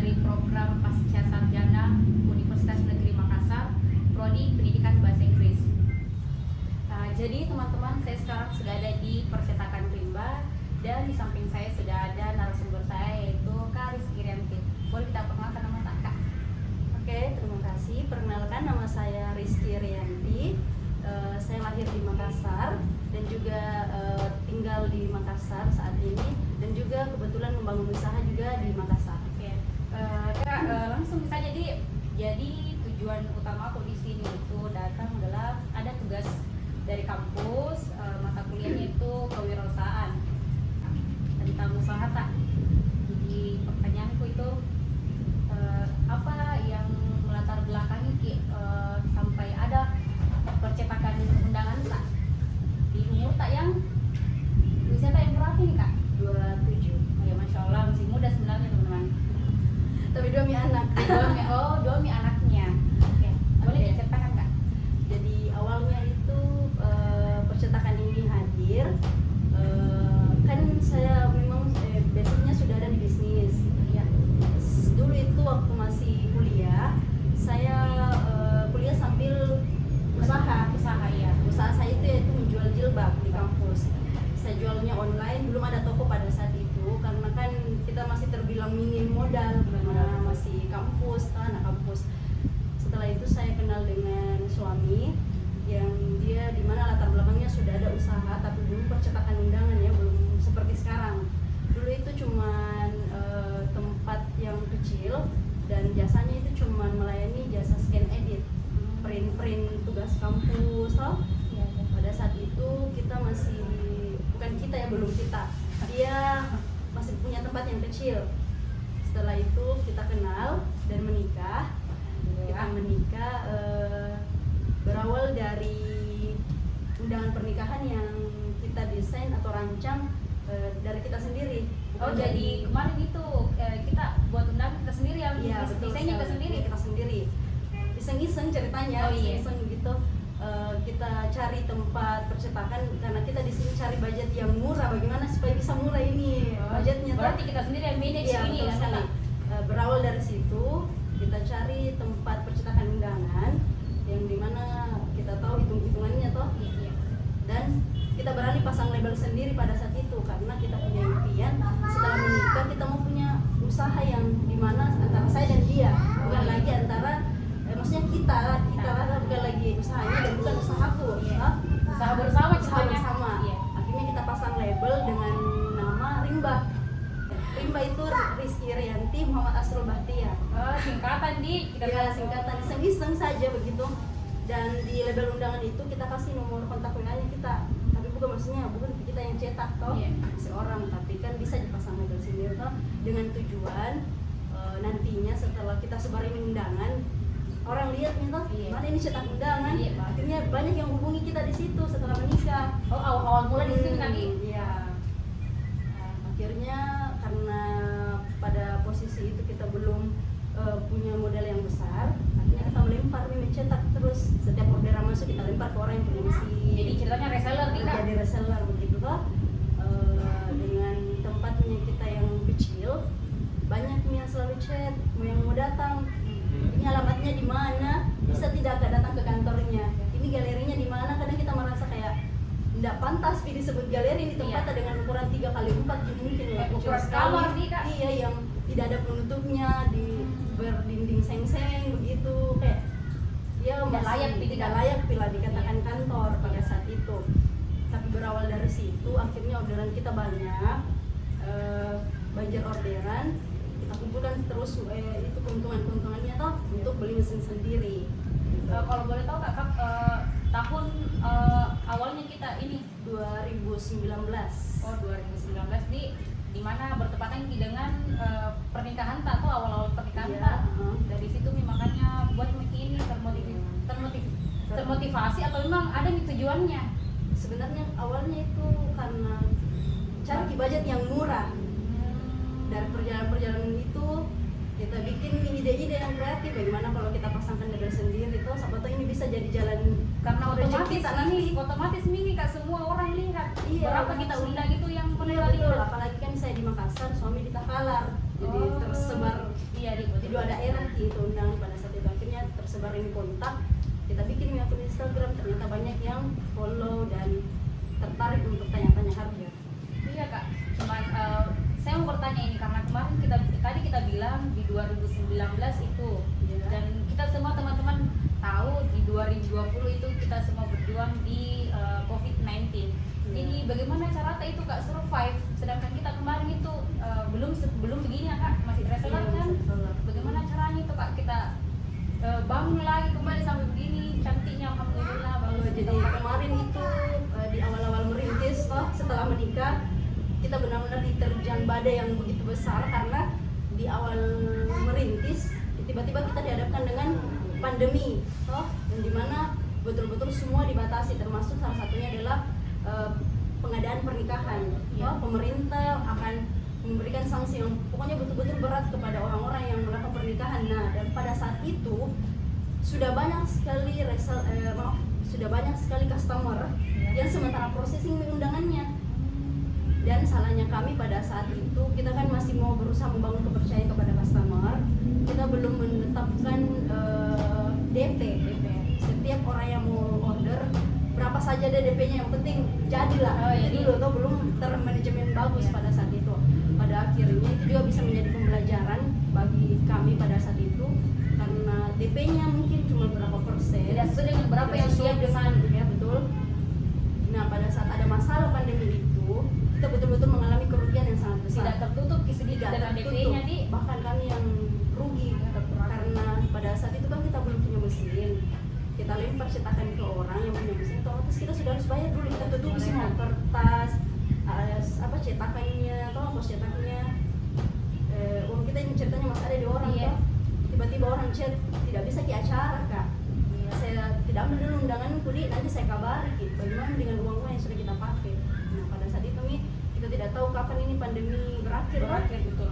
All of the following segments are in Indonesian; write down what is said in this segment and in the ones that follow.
dari program Pasca Sarjana Universitas Negeri Makassar, Prodi Pendidikan Bahasa Inggris. Jadi teman-teman, saya sekarang sudah ada di Percetakan Rimba dan di samping saya sudah ada narasumber saya yaitu Kak Rizky Rianti. Boleh kita perkenalkan nama Kak? Oke, terima kasih. Perkenalkan, nama saya Rizky Rianti. Saya lahir di Makassar dan juga tinggal di Makassar saat ini, dan juga kebetulan membangun usaha juga di Makassar. Oke. Kak, langsung saja jadi tujuan utama aku di sini itu datang adalah ada tugas dari kampus, mata kuliahnya itu kewirausahaan tentang usaha tak. Jadi pertanyaanku itu apa yang melatar belakangi sampai ada percetakan undangan tak di umur tak yang usia tak yang berapa nih Kak? 27. Oh ya, Masya Allah, masih muda sebenarnya teman-teman. Tapi dua anak. Dua anaknya. Oke, boleh Oke. diceritakan Kak? Jadi awalnya itu percetakan ini hadir, kan saya memang basicnya sudah ada di bisnis ya. Dulu itu waktu masih kuliah, saya kuliah sambil usaha ya. Usaha saya itu yaitu menjual jilbab di kampus. Saya jualnya online, belum ada toko pada saat itu karena kan kita masih terbilang minim modal karena masih kampus, anak kampus. Setelah itu saya kenal dengan suami yang dia dimana latar belakangnya sudah ada usaha tapi belum percetakan undangan ya, belum seperti sekarang. Dulu itu cuman tempat yang kecil dan jasanya itu cuman melayani jasa scan edit, print tugas kampus toh. Pada saat itu kita masih, bukan kita ya, belum kita, dia masih punya tempat yang kecil. Setelah itu kita kenal dan menikah. Kita menikah berawal dari undangan pernikahan yang kita desain atau rancang dari kita sendiri. Oh, jadi kemarin itu kita buat undangan kita sendiri ya? Iya, betul. Desainnya kita sendiri? Kita sendiri. Iseng-iseng ceritanya, Oh, iya. iseng gitu. Kita cari tempat percetakan karena kita di sini cari budget yang murah. Bagaimana supaya bisa murah ini budgetnya? Berarti kita sendiri yang manage Iya, ini betul kan sekali. Kak? Berawal dari situ kita cari tempat percetakan undangan yang dimana kita tahu hitungannya toh. Iya. Dan kita berani pasang label sendiri pada saat itu karena kita punya impian setelah menikah kita mau punya usaha yang dimana antara saya dan dia, bukan lagi antara maksudnya kita bukan lagi usahanya dan bukan usahaku. Usaha bersama Usaha ceritanya. bersama. Iya. Akhirnya kita pasang label dengan nama Rimba. Rimba itu Rizky Rianti Muhammad Asrul Bahtiar. Singkatan kita Ya, singkatan iseng-iseng saja begitu. Dan di label undangan itu kita kasih nomor kontak WA-nya kita. Tapi bukan kita yang cetak toh, Iya. seorang, tapi kan bisa dipasang label sendiri toh dengan tujuan nantinya setelah kita sebarin undangan orang lihat nih toh, Iya. mana ini cetak undangan. Iya, Pak. Akhirnya banyak yang hubungi kita di situ setelah menikah. Oh, awal mula di situ kan Iya. Akhirnya karena pada posisi itu kita belum punya modal yang besar, akhirnya kita melempar nih, mencetak terus. Setiap orderan masuk kita lempar ke orang yang punya mesin. Jadi ceritanya reseller nih Kak? Jadi reseller begitu toh. Dengan tempatnya kita yang kecil, banyak nih yang selalu chat, yang mau datang. Ini alamatnya di mana? Bisa tidak Kak datang ke kantornya? Ini galerinya di mana? Kadang kita merasa kayak tidak pantas disebut galeri, ini tempatnya dengan ukuran 3x4 mungkin ya, Ukuran sekali. kamar nih Kak? Iya, yang tidak ada penutupnya, di berdinding seng-seng begitu, kayak ya Tidak layak, tidak layak bila dikatakan kantor pada saat itu. Tapi berawal dari situ akhirnya orderan kita banyak, banjir orderan, kita kumpulkan terus itu keuntungannya toh untuk beli mesin sendiri. Kalau boleh tahu Kak, tahun awalnya kita ini 2019. Oh, 2019 di mana bertepatan dengan pernikahan tak atau awal-awal pernikahan Iya, tak. Dari situ nih makanya buat ini termotivasi atau memang ada nih tujuannya? Sebenarnya awalnya itu karena cari budget yang murah. Dari perjalanan itu kita bikin ide-ide yang kreatif, bagaimana kalau kita pasangkan label sendiri tuh, siapa tahu ini bisa jadi jalan Karena rezeki otomatis kita nanti. otomatis ini Kak, semua orang lihat Iya, berapa kita langsung. undang itu yang Iya penerima betul, lihat. apalagi kan saya di Makassar, suami di Takalar. Jadi tersebar iya di di dua daerah itu undangan pada saat itu. Akhirnya tersebar ini kontak, kita bikin akun Instagram, ternyata banyak yang follow dan tertarik untuk tanya-tanya harga. Iya kak, cuman saya mau bertanya ini karena kemarin tadi kita bilang di 2019 itu Iya. dan kita semua teman-teman tahu di 2020 itu kita semua berjuang di COVID-19. Jadi bagaimana cara itu kak survive, sedangkan kita kemarin itu belum begini ya kak, masih reseller Iya, kan? reseller. Bagaimana caranya itu kak kita bangun lagi kembali sampai begini cantiknya alhamdulillah bagus. Jadi kemarin itu di awal-awal merintis, setelah menikah kita benar-benar diterjang badai yang begitu besar karena di awal merintis tiba-tiba kita dihadapkan dengan pandemi, dan dimana betul-betul semua dibatasi, termasuk salah satunya adalah pengadaan pernikahan. Pemerintah akan memberikan sanksi yang pokoknya betul-betul berat kepada orang-orang yang melakukan pernikahan. Nah, dan pada saat itu sudah banyak sekali sudah banyak sekali customer yang sementara processing undangannya. Dan salahnya kami pada saat itu, kita kan masih mau berusaha membangun kepercayaan kepada customer. Kita belum menetapkan DP. Setiap orang yang mau order berapa saja deh DP-nya, yang penting jadilah. Jadi dulu tuh belum termanajemen bagus pada saat itu. Pada akhirnya itu juga bisa menjadi pembelajaran bagi kami pada saat itu, karena DP-nya mungkin cuma berapa persen. Tidak sesuai dengan berapa yang siap dengan ya betul. Nah, pada saat ada masalah pandemi itu, kita betul-betul mengalami kerugian yang sangat besar. Tidak tertutup sedikit dengan DP-nya di bahkan kami yang rugi karena pada saat itu kan kita belum punya mesin. Kita lempar cetakan ke orang yang punya mesin, otomatis kita sudah harus bayar dulu. Kita tutup semua kertas, cetakannya, kos cetaknya, uang kita yang ceritanya masih ada di orang. Tiba-tiba orang chat tidak bisa ke acara kak. Saya tidak ambil dulu undangan kuli, nanti saya kabari gitu. Bagaimana dengan uang yang sudah kita pakai. Nah, pada saat itu nih kita tidak tahu kapan ini pandemi berakhir betul.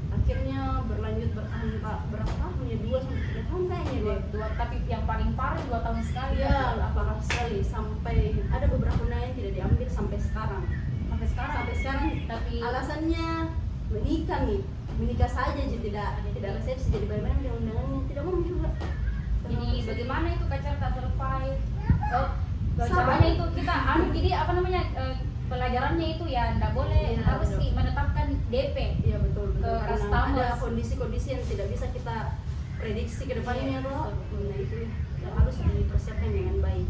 Akhirnya berlanjut bertahan berapa tahun ya, 2 sampai 3 tahun kayaknya deh. Tapi yang paling parah 2 tahun sekali Ya, parah sekali, sampai ada beberapa undangan yang tidak diambil sampai sekarang. Sampai sekarang tapi alasannya menikah saja, jadi tidak resepsi, jadi bagaimana dengan undangannya tidak mungkin juga. jadi bagaimana itu kak cara survive? Sabar. Caranya itu kita jadi pelajarannya itu ya tidak boleh harus menetapkan DP. Iya betul, karena Customer. ada kondisi-kondisi yang tidak bisa kita prediksi ke depannya tuh. Nah, itu yang harus dipersiapkan dengan baik.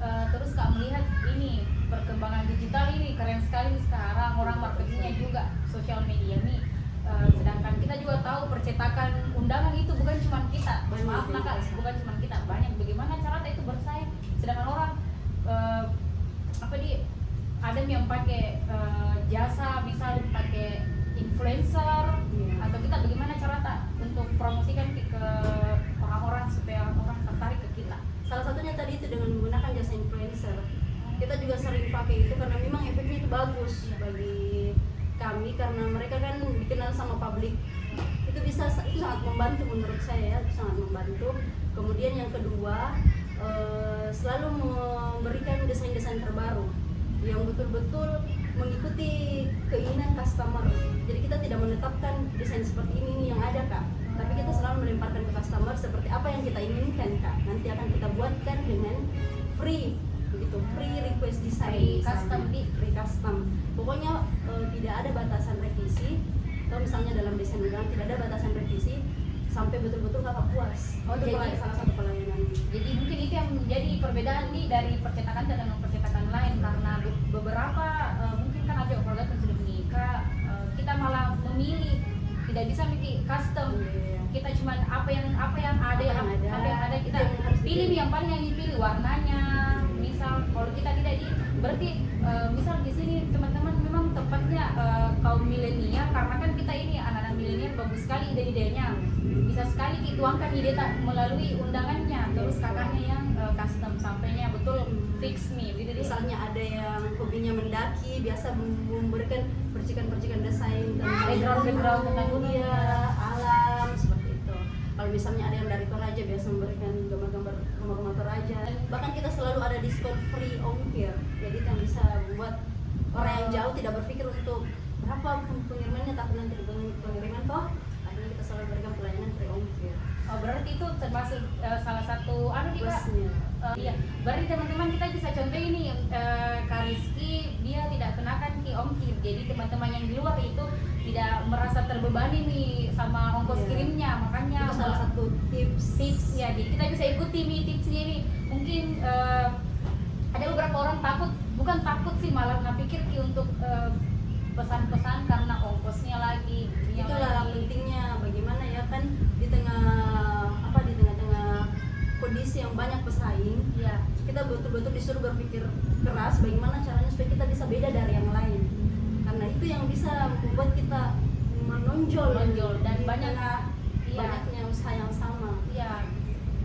Terus kak melihat ini perkembangan digital ini keren sekali sekarang, orang marketingnya juga sosial media nih. Sedangkan kita juga tahu percetakan undangan itu bukan cuma kita, maaf nah kak, bukan cuma kita, banyak. Bagaimana cara itu bersaing, sedangkan orang ada yang pakai jasa, misal pakai influencer, atau kita bagaimana cara untuk promosikan ke orang-orang supaya orang tertarik ke kita. Salah satunya tadi itu dengan menggunakan jasa influencer. Kita juga sering pakai itu karena memang efeknya itu bagus bagi kami, karena mereka kan dikenal sama publik. Itu sangat membantu menurut saya, itu sangat membantu. Kemudian yang kedua, selalu memberikan desain-desain terbaru yang betul-betul mengikuti keinginan customer. Jadi kita tidak menetapkan desain seperti ini yang ada kak, tapi kita selalu melemparkan ke customer seperti apa yang kita inginkan kak. Nanti akan kita buatkan dengan free, begitu, free request design, free custom. Pokoknya tidak ada batasan revisi. Atau misalnya dalam desain undangan tidak ada batasan revisi sampai betul-betul kakak puas. Itu jadi salah satu pelayanan. Jadi mungkin itu yang menjadi perbedaan nih dari percetakan dan percetakan lain, karena beberapa mungkin kan ada keluarga yang sudah menikah, kita malah memilih, tidak bisa milih custom. Kita cuma apa yang ada kita pilih yang paling yang dipilih warnanya. Misal kalau kita tidak berarti misal di sini teman-teman memang tempatnya kaum milenial, karena kan kita ini anak-anak milenial bagus sekali ide-idenya, bisa sekali dituangkan ide melalui undangannya. Terus kakaknya yang custom sampainya betul fix nih gitu. Misalnya ada yang hobinya mendaki, biasa memberikan percikan-percikan desain tentang background tentang dunia, alam, seperti itu. Kalau misalnya ada yang dari Toraja, biasa memberikan gambar-gambar rumah-rumah Toraja. Bahkan kita selalu ada diskon free ongkir, jadi itu yang bisa membuat orang yang jauh tidak berpikir untuk berapa pengirimannya, tapi nanti pengiriman toh itu termasuk salah satu nih Kak. Plusnya. Iya, berarti teman-teman kita bisa contoh ini Kak Rizky dia tidak kenakan ongkir, jadi teman-teman yang di luar itu tidak merasa terbebani nih sama ongkos Iya. kirimnya, makanya Itu salah satu tips. ya, jadi kita bisa ikuti nih tipsnya ini. Mungkin ada beberapa orang bukan takut sih, malah nggak pikir Ki untuk pesan-pesan karena ongkosnya lagi. Itulah pentingnya bagaimana ya kan di tengah-tengah kondisi yang banyak pesaing, Iya. kita betul-betul disuruh berpikir keras bagaimana caranya supaya kita bisa beda dari yang lain, karena itu yang bisa membuat kita menonjol Dan di banyak tengah iya. banyaknya usaha yang sama. Iya,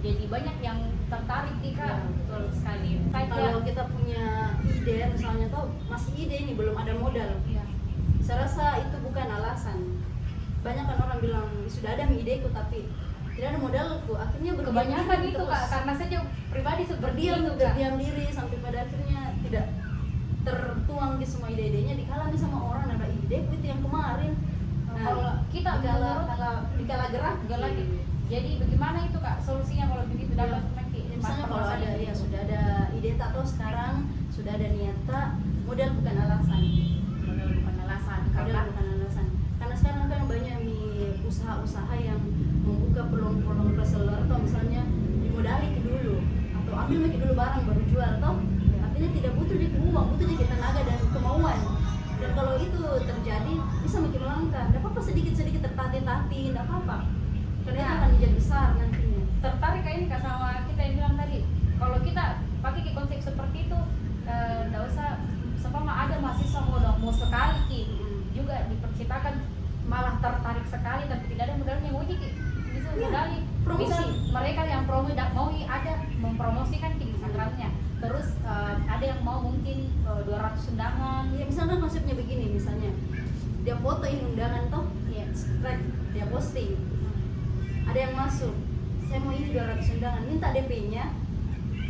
jadi banyak yang tertarik nih Kak. Iya. Betul sekali. Kalau kita punya ide misalnya tuh masih ide ini belum ada modal, Iya. saya rasa itu bukan alasan. Banyak kan orang bilang sudah ada ideku tapi tidak ada modalku, akhirnya berdiam Kebanyakan diri itu terus. Kak, karena saja pribadi seperti itu Kak. berdiam diri sampai pada akhirnya tidak tertuang di semua ide-idenya, dikalami sama orang ada ideku itu yang kemarin. Kalau kita dikala gerak lagi. Jadi bagaimana itu Kak solusinya kalau begitu Iya. dapat nanti? Ya, misalnya kalau ada gitu. sudah ada ide tak tahu sekarang sudah ada niat tak, modal bukan alasan. Modal bukan alasan Modal bukan alasan. Karena sekarang kan banyak nih usaha-usaha yang membuka peluang-peluang reseller atau misalnya dimodali ke dulu atau ambil lagi dulu barang baru jual toh. Artinya tidak butuh di uang, butuh di tenaga dan kemauan. Dan kalau itu terjadi bisa makin langka. Tidak apa-apa sedikit-sedikit tertatih-tatih, tidak apa-apa. Karena itu akan menjadi besar nantinya. tertarik kayak ini Kak sama kita yang bilang tadi, kalau kita pakai ke konsep seperti itu nggak usah seumpama ada mahasiswa mau sekali Ki juga diperciptakan malah tertarik sekali tapi tidak ada modalnya mau Ki bisa Iya, modali promosi. bisa mereka yang promo tidak mau ada mempromosikan di Instagramnya, terus ada yang mau mungkin 200 undangan. Ya misalkan konsepnya begini, misalnya dia foto ini undangan toh, Iya. strike dia posting, ada yang masuk, saya mau ini 200 undangan, minta DP-nya,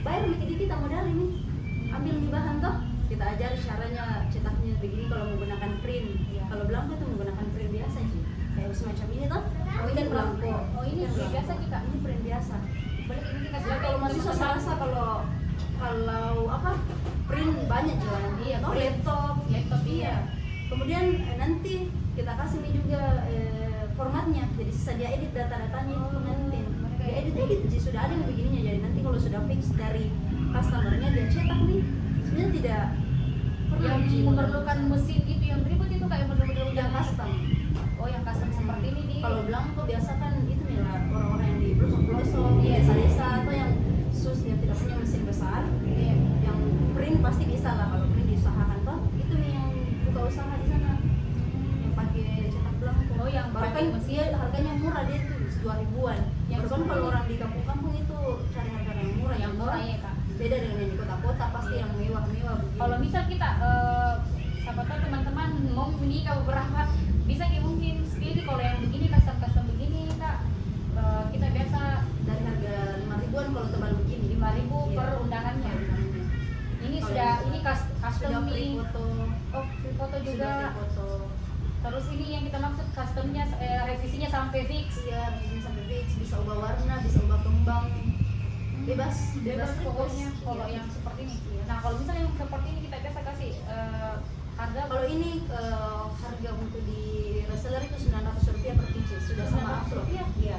bayar dikit kita modal ini, ambil nih bahan toh, kita ajari caranya cetaknya begini kalau menggunakan print. Iya. Kalau belangko itu menggunakan print biasa sih, kayak semacam ini toh, ini kan belangko. Oh, ini Kan print belangko. biasa juga. Ini print biasa. Boleh ini kita Jadi kalau mahasiswa saya rasa kalau apa print banyak jualan, Iya, toh print. laptop iya. Kemudian nanti kita kasih nih juga formatnya, jadi bisa dia edit data-datanya itu nanti dia edit jadi sudah ada yang begininya, jadi nanti kalau sudah fix dari customernya dia cetak nih, sebenarnya tidak perlu Yang uji memerlukan mesin itu yang ribet itu kayak benar-benar yang custom. Oh, yang custom seperti ini nih. Kalau belangko biasa kan itu nih lah orang-orang yang di pelosok-pelosok, di Iya. desa-desa atau yang yang tidak punya mesin besar, Iya. yang print pasti bisa lah kalau print diusahakan toh, itu nih yang buka usaha di sana, yang pakai cetak belangko. Oh, yang Baru pakai kan mesin. dia harganya murah, dia tuh 2 ribuan. Yang Baru kan kalau seperti- orang di kampung-kampung itu cari harga yang murah, Yang murah ya Kak. beda dengan yang di kota-kota pasti yang mewah-mewah begini. Kalau misal kita siapa tahu teman-teman mau menikah beberapa bisa kayak mungkin sendiri kalau yang begini custom begini Kak, kita biasa dari harga 5 ribuan kalau tebal begini, 5.000 Iya. per undangannya. Ini Kalau sudah bisa. ini custom sudah free nih. foto, Oh, free foto sudah juga. free foto. Terus ini yang kita maksud customnya revisinya sampai fix. Iya, bisa sampai fix, bisa ubah warna, bisa ubah kembang, bebas Bebas pokoknya request. kalau Iya. yang seperti ini. Iya. Nah, kalau misalnya yang seperti ini kita biasa kasih harga Kalau ini harga untuk di reseller itu Rp900 per pieces, sudah sama upload. Rp900? Iya.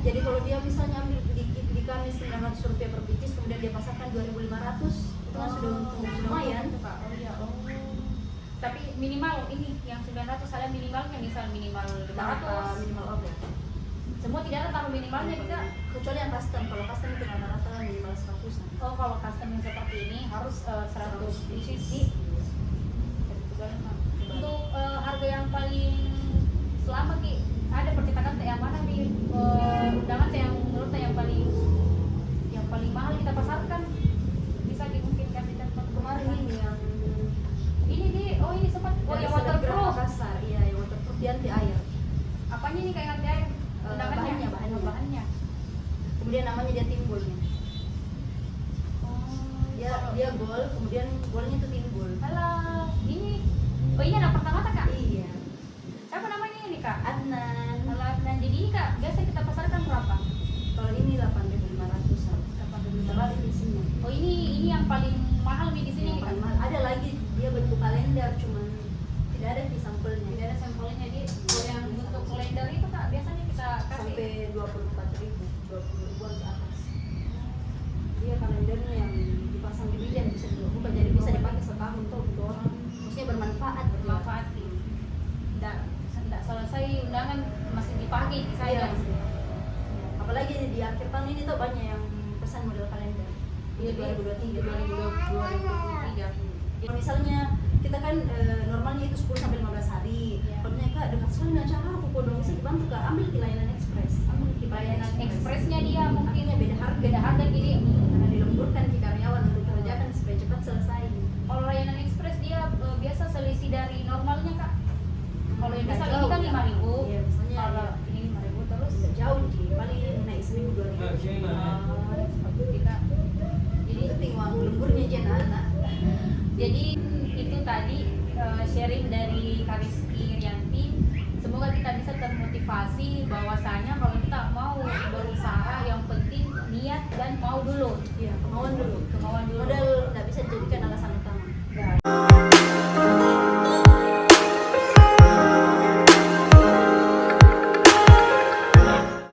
Jadi kalau dia misalnya ambil di kami Rp900 per pieces, kemudian dia pasarkan 2.500, itu kan sudah untung lumayan. Oh iya, oh. Tapi minimal ini yang 900 ada minimalnya, misal minimal 500. Minimal order. Semua tidak ada taruh minimalnya juga. Kecuali yang custom, kalau custom itu rata-rata minimal 100-an. Oh, kalau custom yang seperti ini harus 100 pieces. Untuk harga yang paling selama Ki, ada percetakan teh yang mana nih undangan teh yang menurut teh yang paling mahal kita pasarkan, bisa Ki mungkin kasih contoh Kemarin ini yang ini sempat dari yang Selebgram waterproof. Makassar, iya yang waterproof di anti air. Apanya nih kayak anti air? Undangannya, bahannya. bahannya. Kemudian namanya dia timbulnya. Oh, Dia gol, kemudian golnya itu timbul. Alah, ini anak pertama Kak? Iya. Siapa namanya ini Kak? Adnan. Alah, nah jadi ini Kak, biasa kita pasarkan berapa? Kalau Kalau ini 8.500-an. 8.500. Terbalik isinya. Oh ini yang paling mahal nih di sini Yang nih, Kak? paling mahal. Ada lagi dia bentuk kalender, cuman tidak ada di sampelnya. Tidak ada sampelnya. Jadi kalau yang bentuk kalender itu Kak biasanya kita kasih Sampai 24.000, 20 ribuan ke atas. Dia kalendernya yang dipasang di meja bisa dibuka, jadi bisa dipakai setahun tuh untuk orang. Maksudnya bermanfaat. bermanfaat nih. Tidak selesai undangan masih dipakai di saya. Iya. Apalagi di akhir tahun ini tuh banyak yang pesan model kalender. Iya, 2023. 2023. Kalau misalnya kita kan normalnya itu 10 sampai 15 hari. Iya. Kalau Kak dekat sekali dengan cara aku dong bisa dibantu Kak, ambil di layanan ekspres. Ambil di Layanan ekspresnya dia mungkin Akhirnya beda harga jadi karena dilemburkan ke karyawan untuk kerjakan supaya cepat selesai. kalau layanan ekspres dia biasa selisih dari normalnya Kak. Kalau yang Nggak misal ini jauh, kan ya. 5.000. Iya, misalnya Kalau ya. ini 5.000 terus Tidak jauh sih, paling naik 1.000 2.000. seperti kita. Jadi Itu tinggal lemburnya aja anak. Jadi itu tadi sharing dari Kariski Rianti. Semoga kita bisa termotivasi bahwasanya kalau kita mau berusaha yang penting niat dan mau dulu. Iya, kemauan dulu. Kemauan dulu. Modal nggak bisa dijadikan alasan utama. Ya.